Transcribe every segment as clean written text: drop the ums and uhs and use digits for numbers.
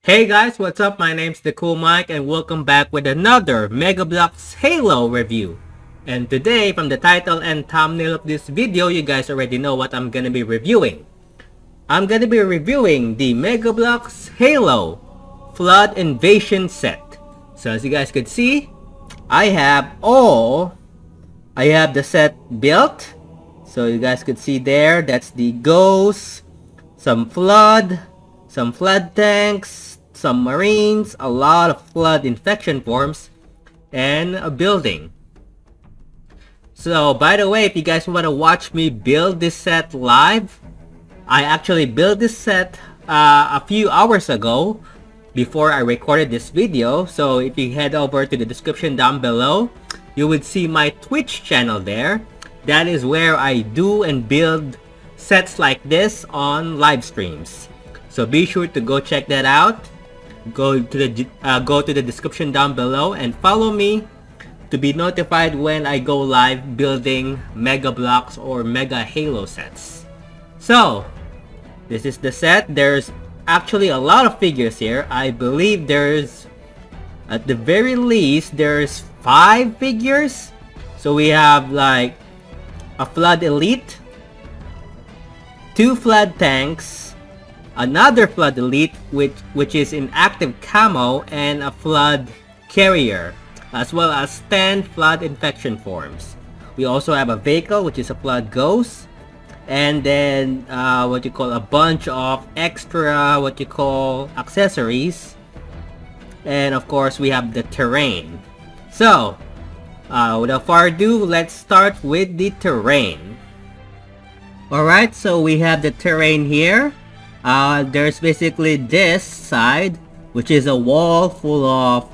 Hey guys, what's up? My name's the Cool Mike and welcome back with another Mega Bloks Halo review. And today, from the title and thumbnail of this video, you guys already know what I'm gonna be reviewing. I'm gonna be reviewing the Mega Bloks Halo Flood Invasion set. So as you guys could see, I have the set built. So you guys could see there, that's the Ghost, some flood tanks, some marines, a lot of flood infection forms, and a building. So by the way, if you guys want to watch me build this set live, I actually built this set a few hours ago before I recorded this video. So if you head over to the description down below, you would see my Twitch channel there. That is where I do and build sets like this on live streams. So be sure to go check that out. Go to the description down below and follow me to be notified when I go live building Mega Bloks or Mega Halo sets. So this is the set. There's actually a lot of figures here. I believe there's, at the very least, there's 5 figures. So we have like a Flood Elite, 2 Flood Tanks, another Flood Elite which is in active camo, and a Flood Carrier, as well as 10 Flood Infection forms. We also have a vehicle which is a Flood Ghost, and then a bunch of extra accessories, and of course we have the terrain. So without further ado, let's start with the terrain. Alright, so we have the terrain here. There's basically this side, which is a wall full of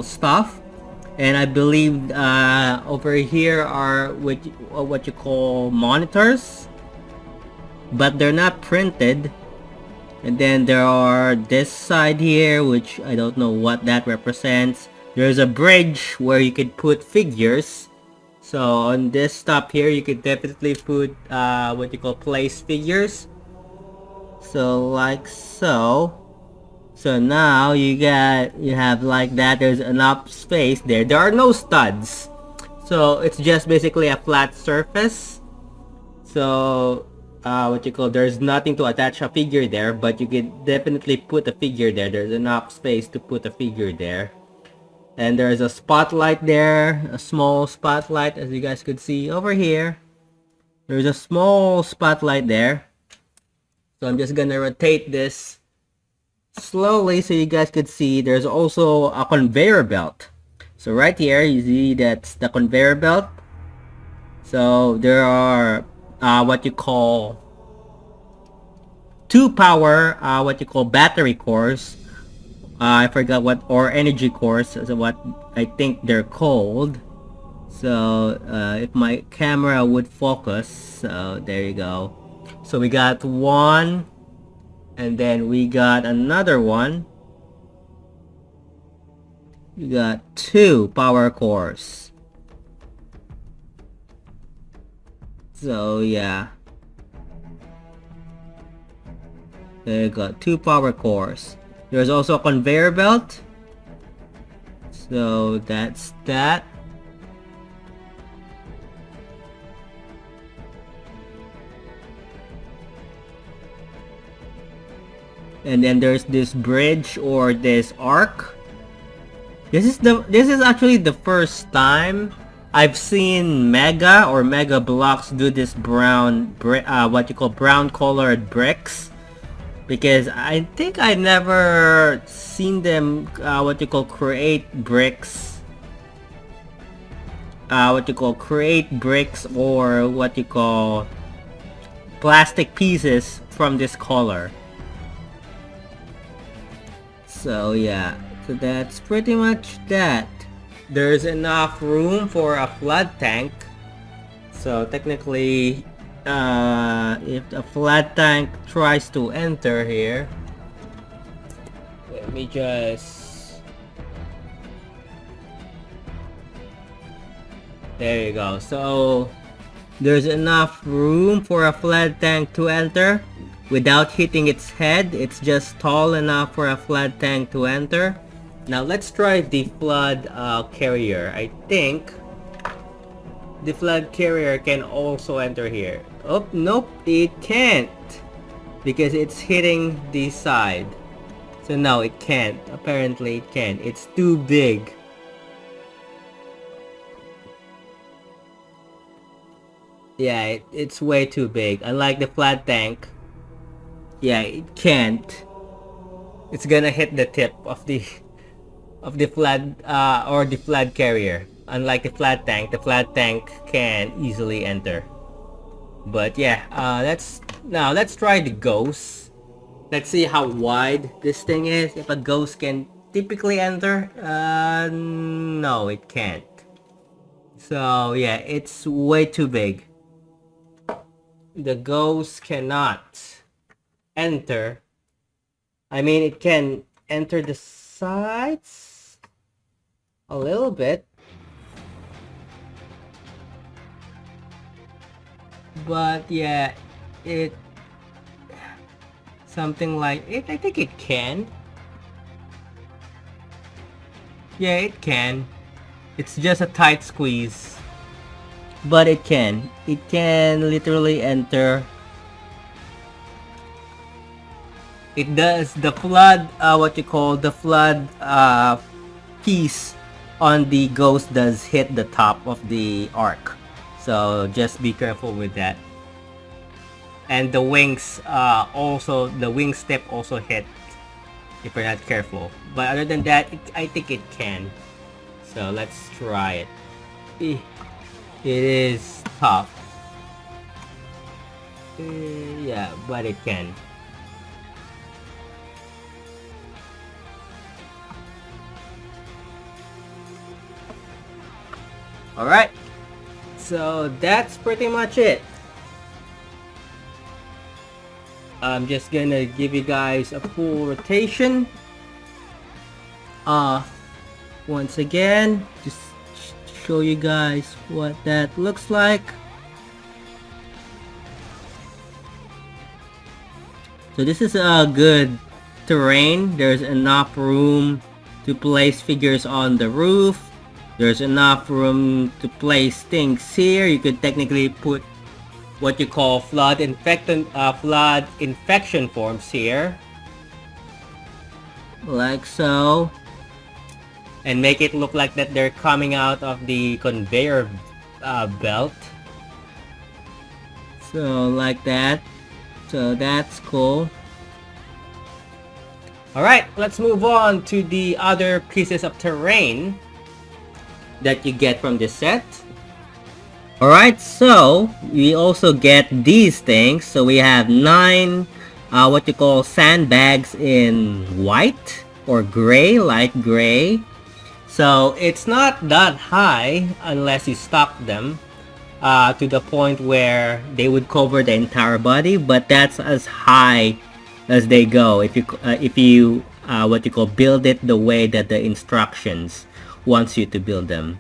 stuff, and I believe over here are what you call monitors, but they're not printed. And then there are this side here, which I don't know what that represents. There's a bridge where you could put figures. So on this top here, you could definitely put place figures. So like so. So now you have like that. There's enough space there. There are no studs. So it's just basically a flat surface. So there's nothing to attach a figure there, but you could definitely put a figure there. There's enough space to put a figure there. And there's a spotlight there, a small spotlight, as you guys could see over here. There's a small spotlight there. So I'm just gonna rotate this slowly so you guys could see. There's also a conveyor belt. So right here, you see that's the conveyor belt. So there are 2 power battery cores. I forgot or energy cores is what I think they're called. So if my camera would focus, so there you go. So we got 1, and then we got another one. We got 2 power cores. So yeah, there you go, 2 power cores. There's also a conveyor belt. So that's that. And then there's this bridge or this arc. This is actually the first time I've seen Mega Bloks do this brown colored bricks, because I think I never seen them create bricks or plastic pieces from this color. So yeah, so that's pretty much that. There's enough room for a flood tank. So technically, if a flood tank tries to enter here, let me just... There you go. So there's enough room for a flood tank to enter. without hitting its head. It's just tall enough for a flood tank to enter. Now let's try the flood carrier. I think the flood carrier can also enter here. Oh, nope, it can't, because it's hitting the side. So no, it can't. Apparently it can. It's too big. Yeah, it's way too big. Unlike the flat tank. Yeah, it can't. It's gonna hit the tip of the flood or the flood carrier. Unlike the flat tank can easily enter. But yeah, let's try the ghost. Let's see how wide this thing is. If a ghost can typically enter, no, it can't. So yeah, it's way too big. The ghost cannot enter. I mean, it can enter the sides a little bit, but yeah, it something like it. I think it can. Yeah, it can. It's just a tight squeeze, but it can. It can literally enter. It does. The flood, what you call the flood piece on the ghost does hit the top of the arc. So just be careful with that. And the wings also, the wing tip also hit if you're not careful. But other than that, I think it can. So let's try it. It is tough. Yeah, but it can. Alright, so that's pretty much it. I'm just gonna give you guys a full rotation. Once again, just show you guys what that looks like. So this is a good terrain. There's enough room to place figures on the roof. There's enough room to place things here. You could technically put what you call flood infection forms here, like so, and make it look like that they're coming out of the conveyor belt. So like that. So that's cool. Alright, let's move on to the other pieces of terrain that you get from this set. Alright, so we also get these things. So we have 9 what you call sandbags in white or gray, light gray. So it's not that high unless you stock them to the point where they would cover the entire body, but that's as high as they go if you what you call build it the way that the instructions wants you to build them.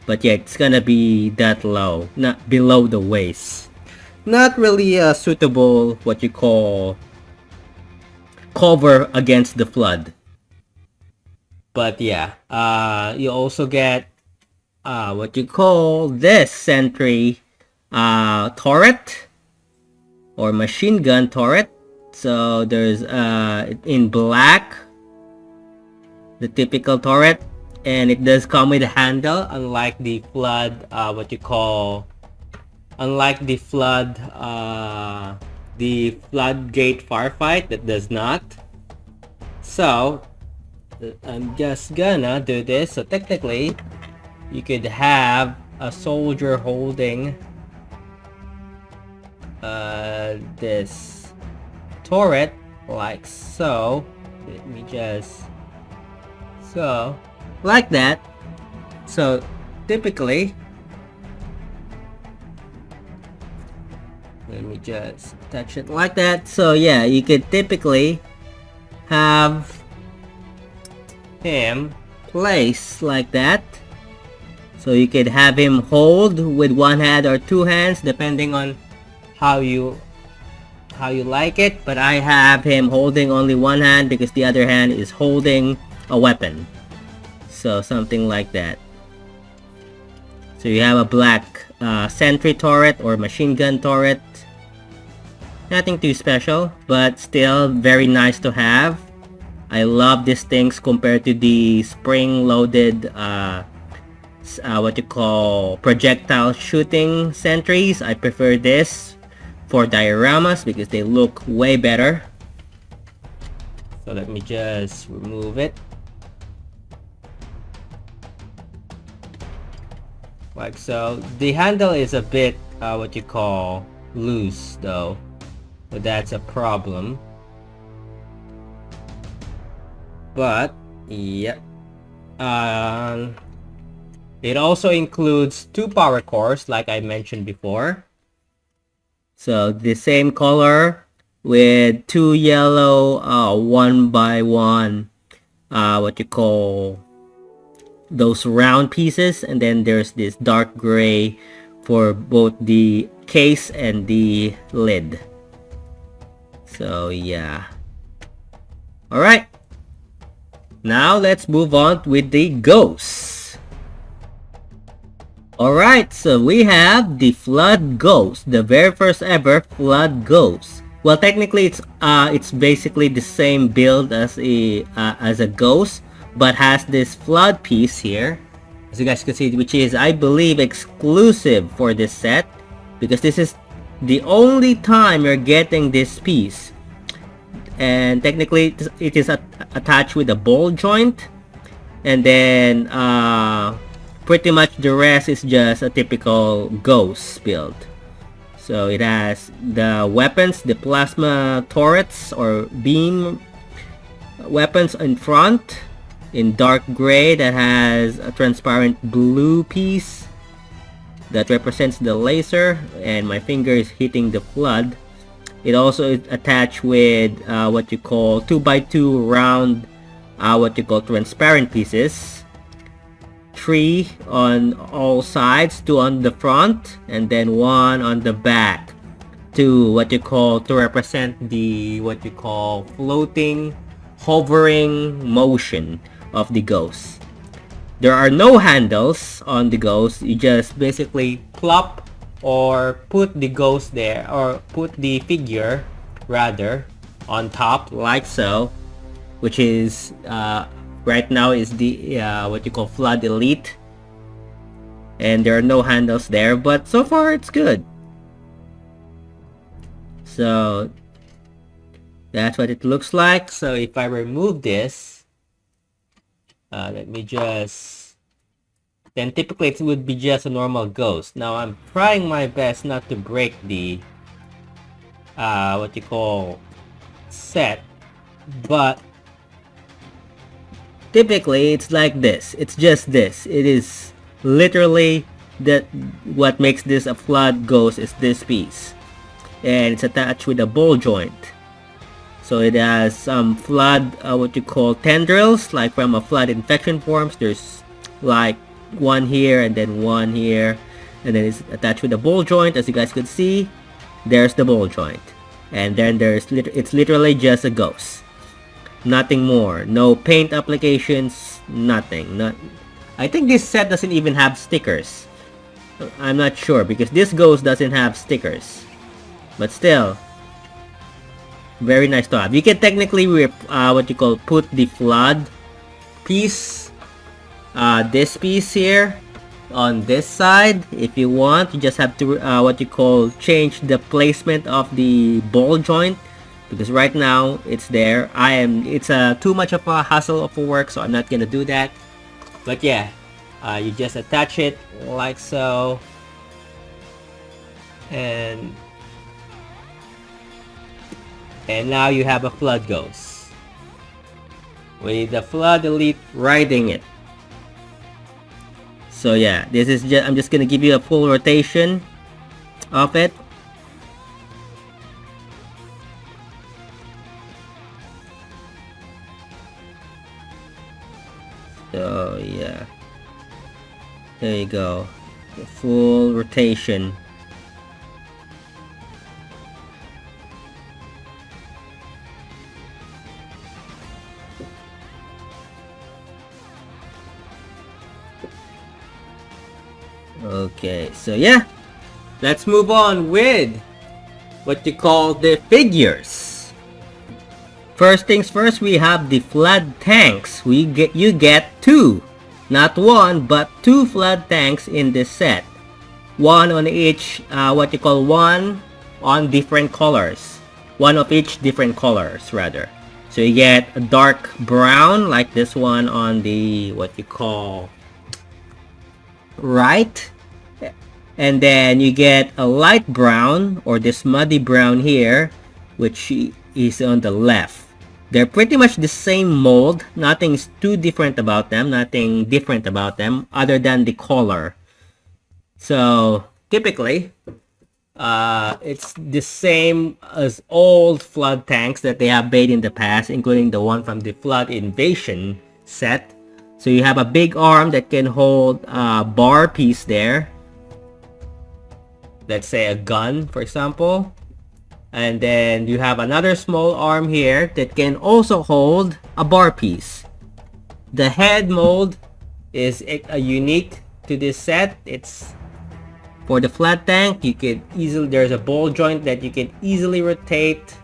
But yeah, it's gonna be that low, not below the waist. Not really a suitable what you call cover against the flood. But yeah, you also get what you call this sentry turret or machine gun turret. So there's in black, the typical turret, and it does come with a handle, unlike the flood what you call, unlike the floodgate firefight that does not. So I'm just gonna do this. So technically you could have a soldier holding this turret like so. Let me just, so like that. So typically, let me just touch it like that. So yeah, you could typically have him placed like that. So you could have him hold with one hand or two hands, depending on how you how you like it, but I have him holding only one hand because the other hand is holding a weapon. So something like that. So you have a black sentry turret or machine gun turret. Nothing too special, but still very nice to have. I love these things compared to the spring-loaded what you call projectile shooting sentries. I prefer this for dioramas because they look way better. So let me just remove it. Like so. The handle is a bit what you call loose though, but that's a problem. But yeah, it also includes 2 power cores like I mentioned before. So the same color with 2 yellow 1x1 what you call those round pieces, and then there's this dark gray for both the case and the lid. So yeah. Alright. Now let's move on with the ghosts. Alright, so we have the Flood Ghost, the very first ever Flood Ghost. Well, technically it's basically the same build as a ghost, but has this flood piece here, as you guys can see, which is, I believe, exclusive for this set, because this is the only time you're getting this piece. And technically it is attached with a ball joint, and then pretty much the rest is just a typical ghost build. So it has the weapons, the plasma turrets or beam weapons in front in dark gray that has a transparent blue piece that represents the laser, and my finger is hitting the flood. It also is attached with what you call 2x2 round what you call transparent pieces. 3 on all sides, 2 on the front, and then 1 on the back to what you call to represent the what you call floating, hovering motion of the ghost. There are no handles on the ghost. You just basically plop or put the ghost there, or put the figure rather on top like so, which is right now is the what you call Flood Elite, and there are no handles there, but so far it's good. So that's what it looks like. So if I remove this, let me just, then typically it would be just a normal ghost. Now I'm trying my best not to break the what you call set, but typically it's like this. It's just this. It is literally that what makes this a flood ghost is this piece, and it's attached with a ball joint. So it has some flood what you call tendrils, like from a flood infection forms. There's like one here and then one here, and then it's attached with a ball joint. As you guys could see, there's the ball joint, and then it's literally just a ghost, nothing more. No paint applications, nothing. I think this set doesn't even have stickers. I'm not sure because this ghost doesn't have stickers, but still very nice to have. You can technically what you call put the flood piece, this piece here on this side if you want. You just have to what you call change the placement of the ball joint, because right now it's there. It's too much of a hassle of work, so I'm not gonna do that. But yeah, you just attach it like so, and now you have a flood ghost with the Flood Elite riding it. So yeah, this is I'm just gonna give you a full rotation of it. So yeah, there you go, the full rotation. Okay, so yeah, let's move on with what you call the figures. First things first, we have the flood tanks. You get two, not one, but two flood tanks in this set. One on each, one on different colors. One of each different colors, rather. So you get a dark brown, like this one on the, right. And then you get a light brown, or this muddy brown here, which is on the left. They're pretty much the same mold. Nothing's too different about them. Nothing different about them other than the color. So typically, it's the same as old flood tanks that they have made in the past, including the one from the Flood Invasion set. So you have a big arm that can hold a bar piece there. Let's say a gun, for example. And then you have another small arm here that can also hold a bar piece. The head mold is unique to this set. It's for the flat tank. You could easily, there's a ball joint that you can easily rotate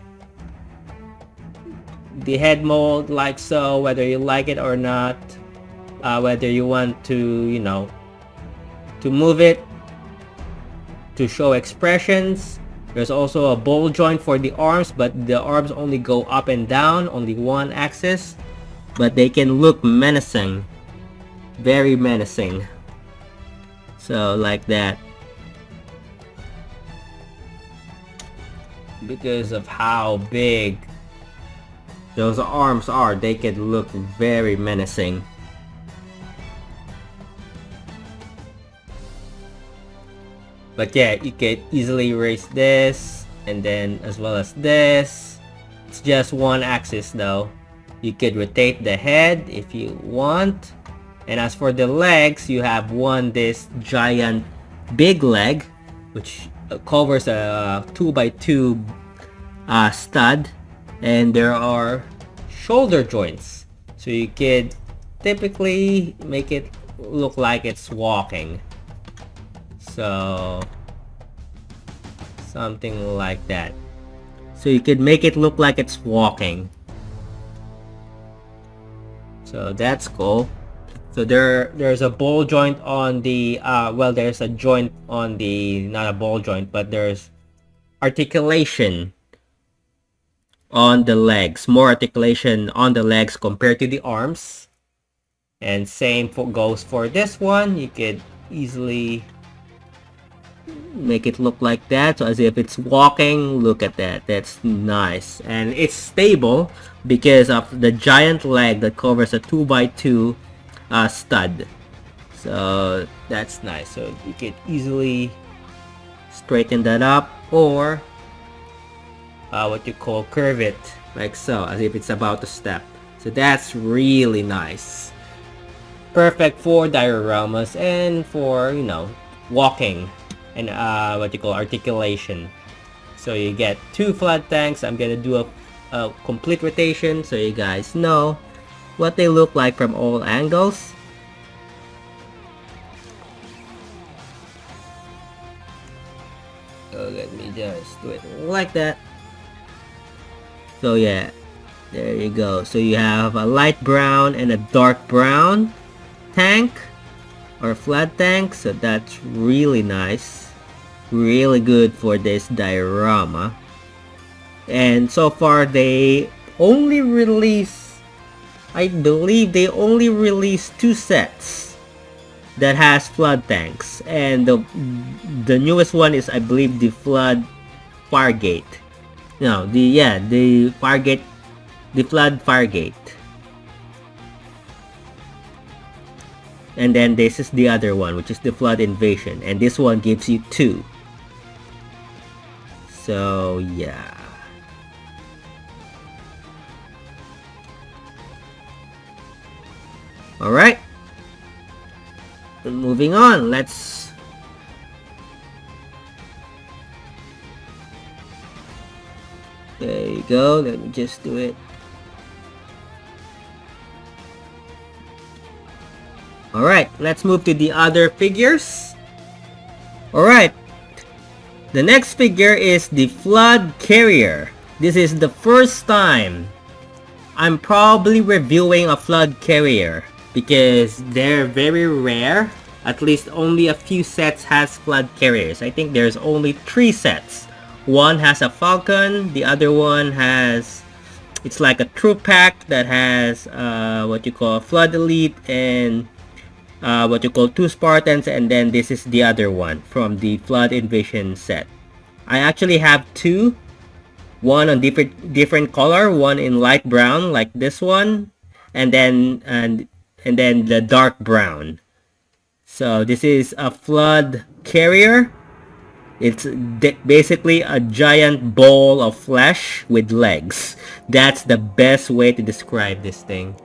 the head mold like so, whether you like it or not. Whether you want to, to move it to show expressions. There's also a ball joint for the arms, but the arms only go up and down, only one axis. But they can look menacing. Very menacing. So like that. Because of how big those arms are, they can look very menacing. But yeah, you can easily erase this, and then as well as this. It's just one axis though. You could rotate the head if you want. And as for the legs, you have this giant big leg, which covers a 2x2 stud. And there are shoulder joints. So you could typically make it look like it's walking. So something like that. So you could make it look like it's walking. So that's cool. So there's a ball joint on the there's a joint on the, not a ball joint, but there's articulation on the legs, more articulation on the legs compared to the arms. And same goes for this one. You could easily make it look like that, so as if it's walking. Look at that, that's nice. And it's stable because of the giant leg that covers a 2x2 stud. So that's nice. So you can easily straighten that up, or curve it like so, as if it's about to step. So that's really nice. Perfect for dioramas and for, walking and articulation. So you get two flood tanks. I'm gonna do a complete rotation so you guys know what they look like from all angles. So let me just do it like that. So yeah, there you go. So you have a light brown and a dark brown tank or flat tank. So that's really nice, really good for this diorama. And so far they only release, I believe they only released 2 sets that has flood tanks, and the newest one is, I believe, the flood Firegate. No, the Firegate, the flood Firegate. And then this is the other one, which is the flood invasion, and this one gives you 2. So yeah. Alright, moving on, let's there you go, let me just do it. Alright, let's move to the other figures. Alright, the next figure is the Flood Carrier. This is the first time I'm probably reviewing a Flood Carrier because they're very rare. At least only a few sets has Flood Carriers. I think there's only 3 sets. One has a Falcon, the other one has... it's like a troop pack that has what you call Flood Elite and what you call 2 Spartans, and then this is the other one from the Flood Invasion set. I actually have 2. One on different color, one in light brown like this one, and then the dark brown. So this is a Flood Carrier. It's basically a giant ball of flesh with legs. That's the best way to describe this thing.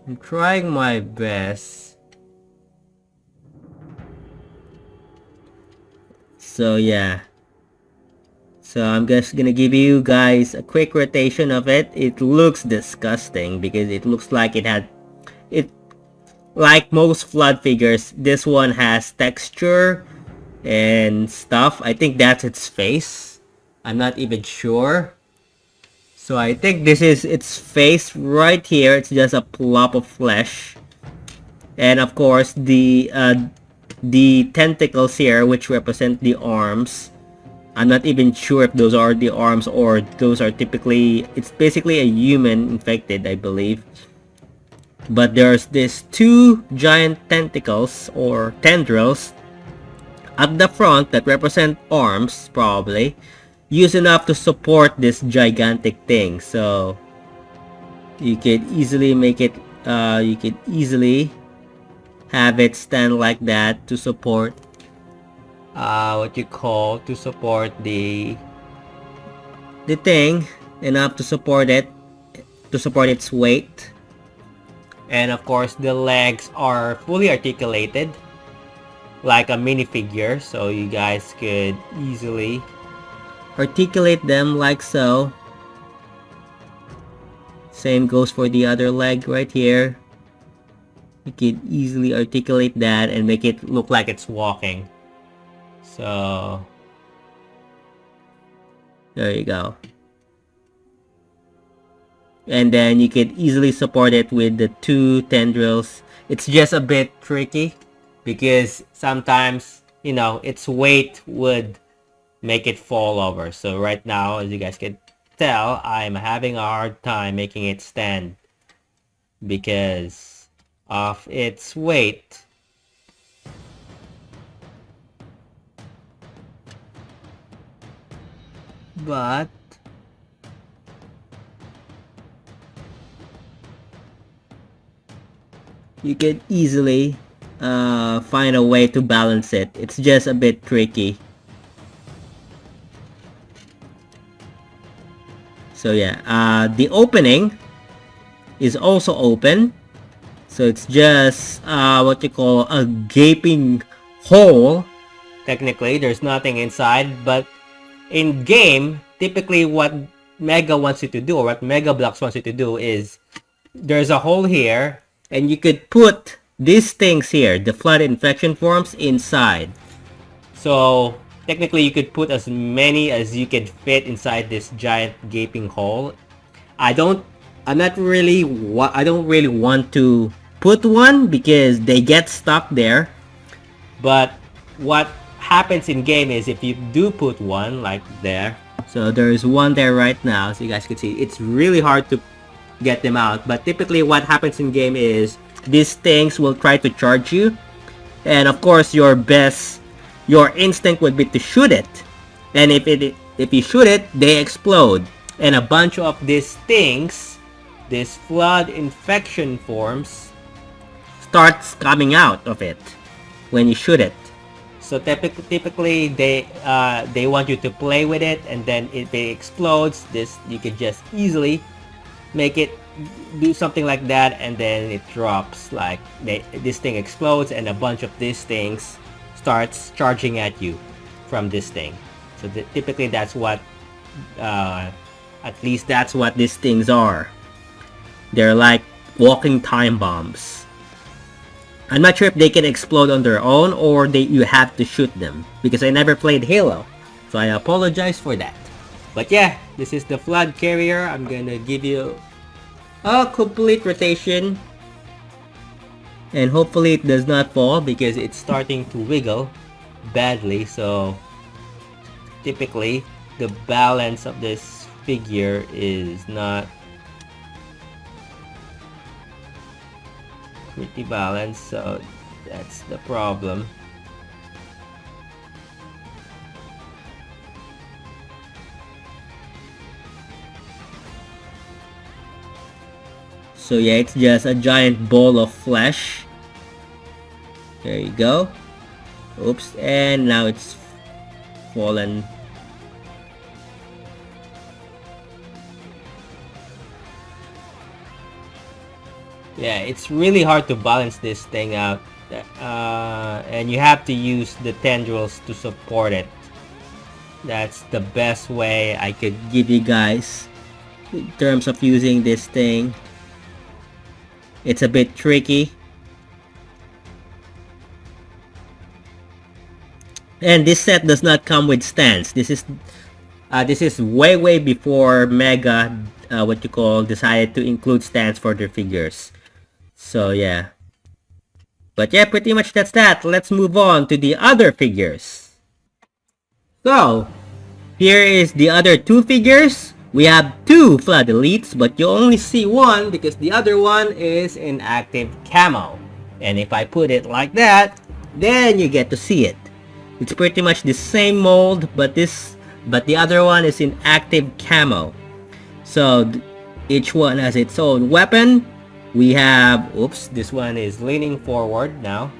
I'm trying my best. So yeah. So I'm just gonna give you guys a quick rotation of it. It looks disgusting because it looks like it had... like most Flood figures, this one has texture and stuff. I think that's its face. I'm not even sure. So I think this is its face right here. It's just a plop of flesh. And of course, the tentacles here, which represent the arms. I'm not even sure if those are the arms or those are typically... it's basically a human infected, I believe. But there's these 2 giant tentacles or tendrils at the front that represent arms, probably used enough to support this gigantic thing. So you could easily make it you could easily have it stand like that to support what you call to support the thing, enough to support it, to support its weight. And of course the legs are fully articulated like a minifigure, so you guys could easily articulate them like so. Same goes for the other leg right here. You could easily articulate that and make it look like it's walking. So there you go. And then you could easily support it with the 2 tendrils. It's just a bit tricky because sometimes, you know, its weight would make it fall over. So right now, as you guys can tell, I'm having a hard time making it stand because of its weight. But you can easily find a way to balance it. It's just a bit tricky. So yeah, the opening is also open. So it's just what you call a gaping hole. Technically, there's nothing inside, but in game, typically what Mega wants you to do, or what Mega Bloks wants you to do, is there's a hole here, and you could put these things here, the Flood infection forms, inside. So technically you could put as many as you can fit inside this giant gaping hole. I don't really want to put one because they get stuck there. But what happens in game is if you do put one like there, so there's one there right now, so you guys can see it's really hard to get them out. But typically what happens in game is these things will try to charge you, and of course your instinct would be to shoot it, and if you shoot it, they explode, and a bunch of these things, these Flood infection forms, starts coming out of it when you shoot it. So typically they want you to play with it, and then if it explodes, you could just easily make it do something like that, and then it drops. Like this thing explodes, and a bunch of these things starts charging at you from this thing. So typically that's what, at least that's what these things are. They're like walking time bombs. I'm not sure if they can explode on their own or you have to shoot them, because I never played Halo, so I apologize for that. But yeah, this is the Flood Carrier. I'm gonna give you a complete rotation, and hopefully it does not fall because it's starting to wiggle badly. So typically the balance of this figure is not pretty balanced, so that's the problem. So yeah, it's just a giant ball of flesh. There you go. Oops, and now it's fallen. Yeah, it's really hard to balance this thing out. And you have to use the tendrils to support it. That's the best way I could give you guys in terms of using this thing. It's a bit tricky. And this set does not come with stands. This is way before Mega decided to include stands for their figures. So yeah. But yeah, pretty much that's that. Let's move on to the other figures. So here is the other two figures. We have two Flood Elites, but you only see one because the other one is in active camo. And if I put it like that, then you get to see it. It's pretty much the same mold, but the other one is in active camo. So each one has its own weapon. We have, oops, this one is leaning forward now.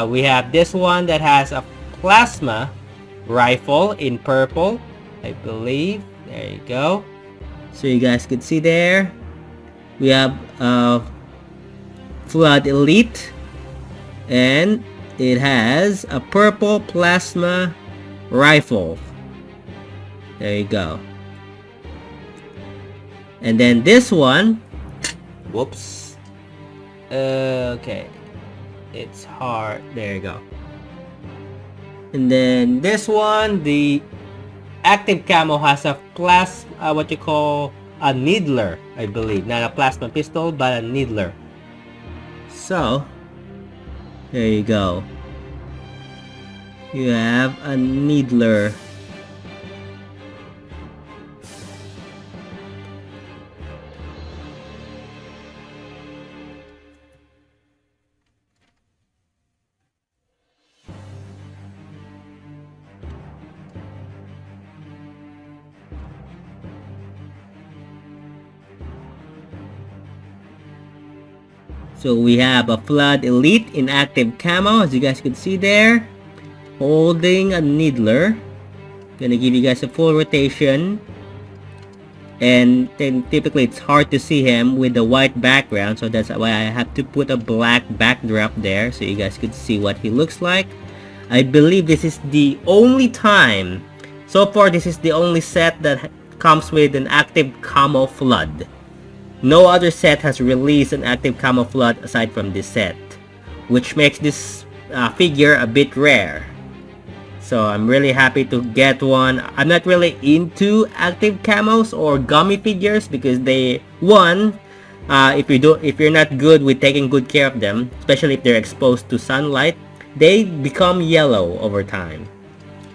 We have this one that has a plasma rifle in purple, I believe. There you go. So you guys can see there. We have Flood Elite, and it has a purple plasma rifle. There you go. And then this one, whoops. Okay. It's hard. There you go. And then this one, the active camo has a a needler, I believe. Not a plasma pistol, but a needler. So, there you go. You have a needler. So we have a Flood Elite in active camo, as you guys can see there, holding a needler. Gonna give you guys a full rotation. And then typically it's hard to see him with the white background, so that's why I have to put a black backdrop there so you guys could see what he looks like. I believe this is the only time, so far this is the only set that comes with an active camo Flood. No other set has released an active camo Flood aside from this set, which makes this figure a bit rare. So I'm really happy to get one. I'm not really into active camos or gummy figures because if you're not good with taking good care of them, especially if they're exposed to sunlight, they become yellow over time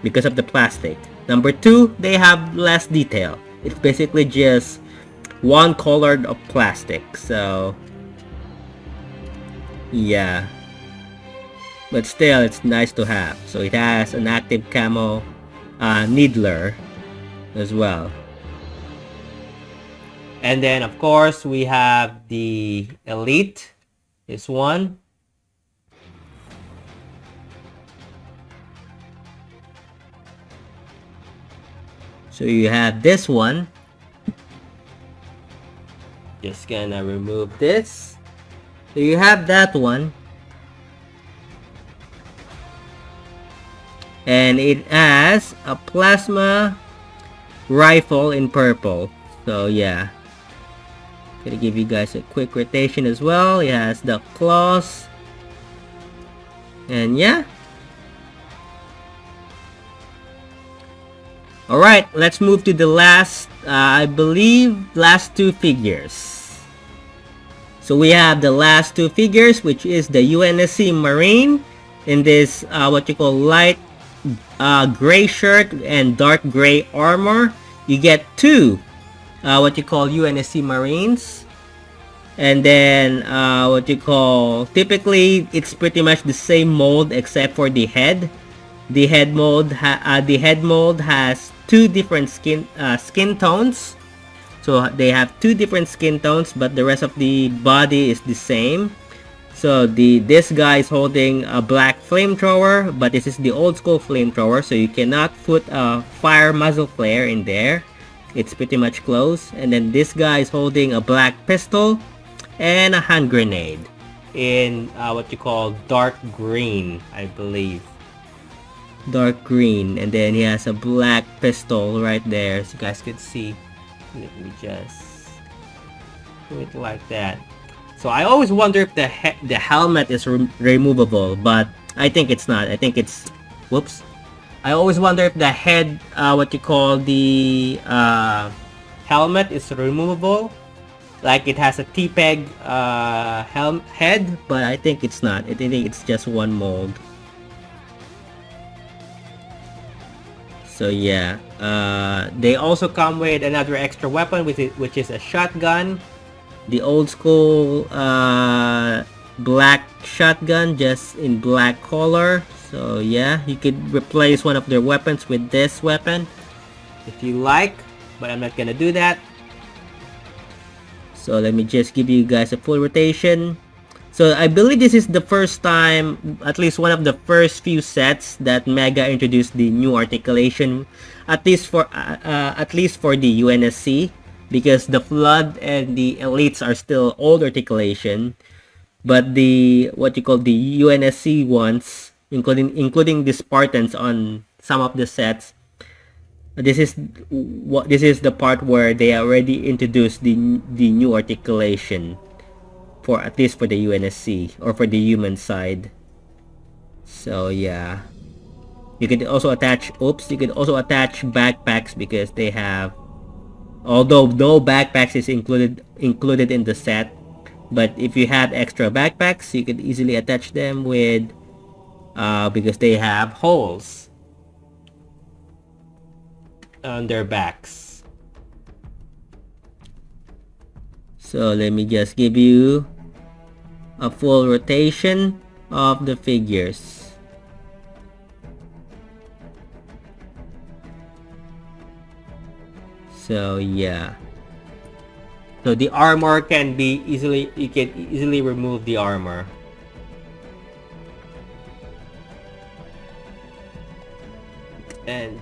because of the plastic. Number two, they have less detail. It's basically just one colored of plastic. So yeah, but still it's nice to have. So it has an active camo needler as well. And then of course we have the Elite, this one. So you have this one. Just gonna remove this. So you have that one. And it has a plasma rifle in purple. So yeah. Gonna give you guys a quick rotation as well. It has the claws. And yeah. Alright, let's move to the last, I believe, last two figures. So we have the last two figures, which is the UNSC Marine in this, what you call light gray shirt and dark gray armor. You get two, what you call UNSC Marines. And then, what you call, typically, it's pretty much the same mold except for the head. The head mold has two different skin tones. So they have two different skin tones, but the rest of the body is the same. So this guy is holding a black flamethrower, but this is the old school flamethrower, so you cannot put a fire muzzle flare in there. It's pretty much closed. And then this guy is holding a black pistol and a hand grenade in what you call dark green, I believe. Dark green, and then he has a black pistol right there, so you guys could see. Let me just do it like that. So I always wonder if the helmet is removable, but I think it's not. I think it's, whoops. I always wonder if the head, what you call the helmet is removable, like it has a T-peg head, but I think it's not. I think it's just one mold. So yeah, they also come with another extra weapon, which is a shotgun. The old school black shotgun, just in black color. So yeah, you could replace one of their weapons with this weapon if you like, but I'm not gonna do that. So let me just give you guys a full rotation. So I believe this is the first time, at least one of the first few sets, that Mega introduced the new articulation, at least for the UNSC, because the Flood and the Elites are still old articulation, but the what you call the UNSC ones, including the Spartans on some of the sets, this is the part where they already introduced the new articulation. For at least for the UNSC or for the human side. So yeah, you can also attach backpacks because they have, although no backpacks is included in the set, but if you have extra backpacks, you can easily attach them with because they have holes on their backs. So let me just give you a full rotation of the figures. So yeah. So the armor can be you can easily remove the armor. And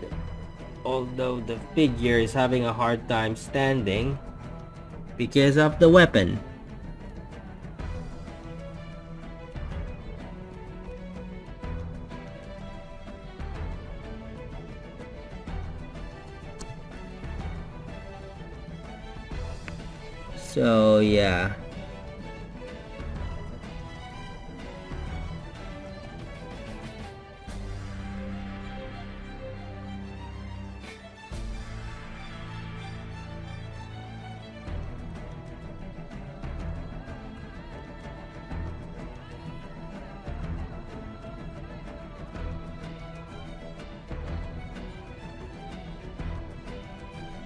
although the figure is having a hard time standing because of the weapon. So yeah.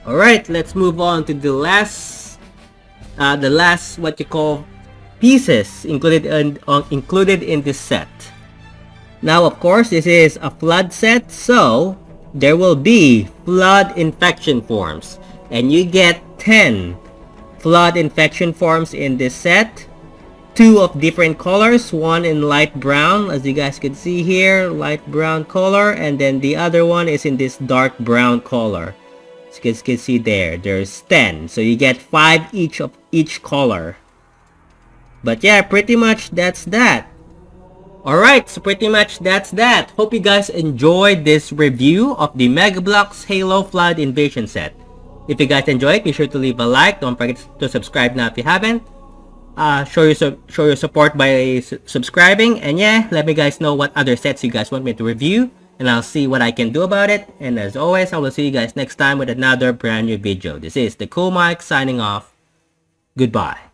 Alright, let's move on to the last what you call pieces included in this set. Now of course this is a Flood set, so there will be Flood infection forms, and you get 10 Flood infection forms in this set. 2 of different colors, one in light brown, as you guys can see here, light brown color, and then the other one is in this dark brown color. As you guys can see there's 10, so you get 5 each of each color. But yeah, pretty much that's that. Alright, so pretty much that's that. Hope you guys enjoyed this review of the Mega Bloks Halo Flood Invasion set. If you guys enjoyed, be sure to leave a like. Don't forget to subscribe now if you haven't. Show your support by subscribing, and yeah, let me guys know what other sets you guys want me to review, and I'll see what I can do about it. And as always, I will see you guys next time with another brand new video. This is the Cool Mike signing off. Goodbye.